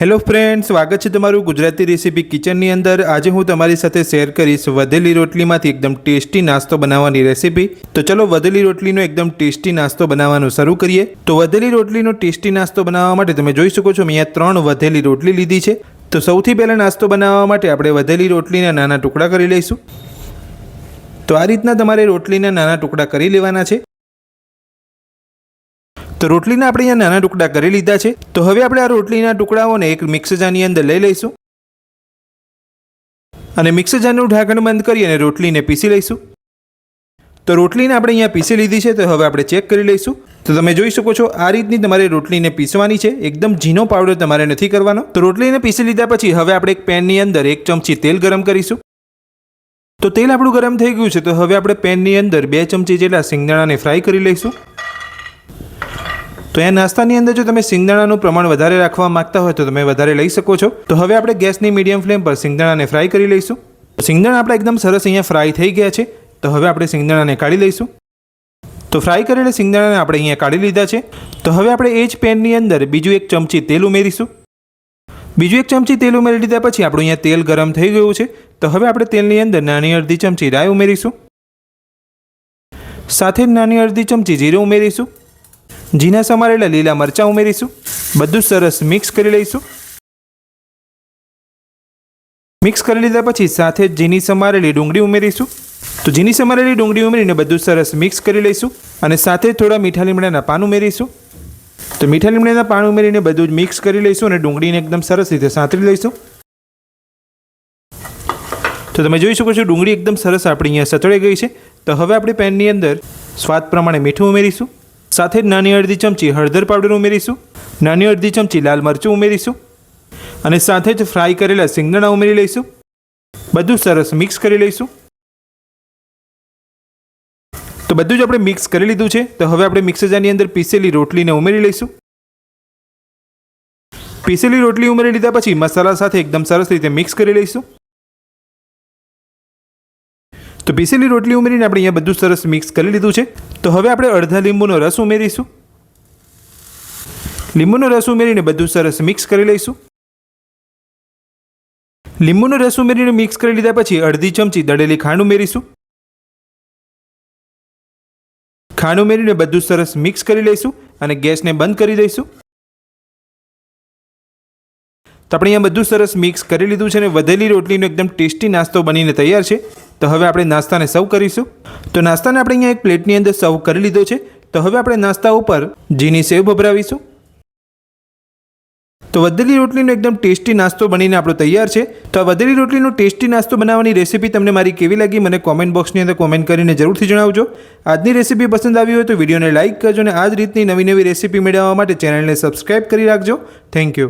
Hello friends, સ્વાગત છે તમારું ગુજરાતી રેસીપી કિચનની અંદર। આજે હું તમારી સાથે શેર કરીશ વધેલી રોટલીમાંથી એકદમ ટેસ્ટી નાસ્તો બનાવવાની રેસીપી। તો ચલો વધેલી રોટલીનો એકદમ ટેસ્ટી નાસ્તો બનાવવાનું શરૂ કરીએ। તો વધેલી રોટલીનો ટેસ્ટી નાસ્તો બનાવવા માટે તમે જોઈ શકો છો મેં અહીંયા 3 વધેલી રોટલી લીધી છે। તો સૌથી પહેલાં નાસ્તો બનાવવા માટે આપણે વધેલી રોટલીના નાના ટુકડા કરી લઈશું। તો આ રીતના તમારે રોટલીના નાના ટુકડા કરી લેવાના છે। તો રોટલીના આપણે અહીંયા નાના ટુકડા કરી લીધા છે। તો હવે આપણે આ રોટલીના ટુકડાઓને એક મિક્સર જારની અંદર લઈ લઈશું અને મિક્સર જારનું ઢાંકણ બંધ કરી અને રોટલીને પીસી લઈશું। તો રોટલીને આપણે અહીંયા પીસી લીધી છે। તો હવે આપણે ચેક કરી લઈશું। તો તમે જોઈ શકો છો આ રીતની તમારે રોટલીને પીસવાની છે। એકદમ ઝીણો પાવડર તમારે નથી કરવાનો। તો રોટલીને પીસી લીધા પછી હવે આપણે એક પેનની અંદર 1 ચમચી તેલ ગરમ કરીશું। તો તેલ આપણું ગરમ થઈ ગયું છે। તો હવે આપણે પેનની અંદર 2 ચમચી જેટલા સિંગદાણાને ફ્રાય કરી લઈશું। તો આ નાસ્તાની અંદર જો તમે સિંગદાણાનું પ્રમાણ વધારે રાખવા માંગતા હોય તો તમે વધારે લઈ શકો છો। તો હવે આપણે ગેસની મીડિયમ ફ્લેમ પર સિંગદાણાને ફ્રાય કરી લઈશું। સિંગદાણા આપણા એકદમ સરસ અહીંયા ફ્રાય થઈ ગયા છે। તો હવે આપણે સિંગદાણાને કાઢી લઈશું। તો ફ્રાય કરેલા સિંગદાણાને આપણે અહીંયા કાઢી લીધા છે। તો હવે આપણે એ જ પેનની અંદર બીજું 1 ચમચી તેલ ઉમેરીશું। બીજું 1 ચમચી તેલ ઉમેરી લીધા પછી આપણું અહીંયા તેલ ગરમ થઈ ગયું છે। તો હવે આપણે તેલની અંદર નાની અડધી ચમચી રાઈ ઉમેરીશું। સાથે જ નાની અડધી ચમચી જીરું ઉમેરીશું। ઝીણા સમારેલા લીલા મરચાં ઉમેરીશું। બધું સરસ મિક્સ કરી લઈશું। મિક્સ કરી લીધા પછી સાથે જ ઝીણી સમારેલી ડુંગળી ઉમેરીશું। તો ઝીણી સમારેલી ડુંગળી ઉમેરીને બધું સરસ મિક્સ કરી લઈશું અને સાથે જ થોડા મીઠા લીમડાના પાન ઉમેરીશું। તો મીઠા લીમડાના પાન ઉમેરીને બધું જ મિક્સ કરી લઈશું અને ડુંગળીને એકદમ સરસ રીતે સાંતળી લઈશું। તો તમે જોઈ શકો છો ડુંગળી એકદમ સરસ આપણી અહીંયા સતળાઈ ગઈ છે। તો હવે આપણે પેનની અંદર સ્વાદ પ્રમાણે મીઠું ઉમેરીશું। સાથે જ નાની અડધી ચમચી હળદર પાવડર ઉમેરીશું। નાની અડધી ચમચી લાલ મરચું ઉમેરીશું અને સાથે જ ફ્રાય કરેલા સિંગદાણા ઉમેરી લઈશું। બધું સરસ મિક્સ કરી લઈશું। તો બધું જ આપણે મિક્સ કરી લીધું છે। તો હવે આપણે મિક્સર જારની અંદર પીસેલી રોટલીને ઉમેરી લઈશું। પીસેલી રોટલી ઉમેરી લીધા પછી મસાલા સાથે એકદમ સરસ રીતે મિક્સ કરી લઈશું। તો પીસેલી રોટલી ઉમેરીને આપણે અહીંયા બધું સરસ મિક્સ કરી લીધું છે। તો હવે આપણે અડધા લીંબુનો રસ ઉમેરીશું। લીંબુનો રસ ઉમેરીને બધું સરસ મિક્સ કરી લઈશું। લીંબુનો રસ ઉમેરીને મિક્સ કરી લીધા પછી અડધી ચમચી દળેલી ખાંડ ઉમેરીશું। ખાંડ ઉમેરીને બધું સરસ મિક્સ કરી લઈશું અને ગેસને બંધ કરી દઈશું। તો આપણે અહીંયા બધું સરસ મિક્સ કરી લીધું છે અને વધેલી રોટલીનો એકદમ ટેસ્ટી નાસ્તો બનીને તૈયાર છે। તો હવે આપણે નાસ્તાને સર્વ કરીશું। તો નાસ્તાને આપણે અહીંયા એક પ્લેટની અંદર સર્વ કરી લીધો છે। તો હવે આપણે નાસ્તા ઉપર ઝીણી સેવ ભભરાવીશું। તો વધેલી રોટલીનો એકદમ ટેસ્ટી નાસ્તો બનીને આપણો તૈયાર છે। તો આ વધેલી રોટલીનો ટેસ્ટી નાસ્તો બનાવવાની રેસીપી તમને મારી કેવી લાગી મને કોમેન્ટ બોક્સની અંદર કોમેન્ટ કરીને જરૂરથી જણાવજો। આજની રેસીપી પસંદ આવી હોય તો વિડીયોને લાઇક કરજો અને આ જ રીતની નવી રેસીપી મેળવવા માટે ચેનલને સબસ્ક્રાઇબ કરી રાખજો। Thank you.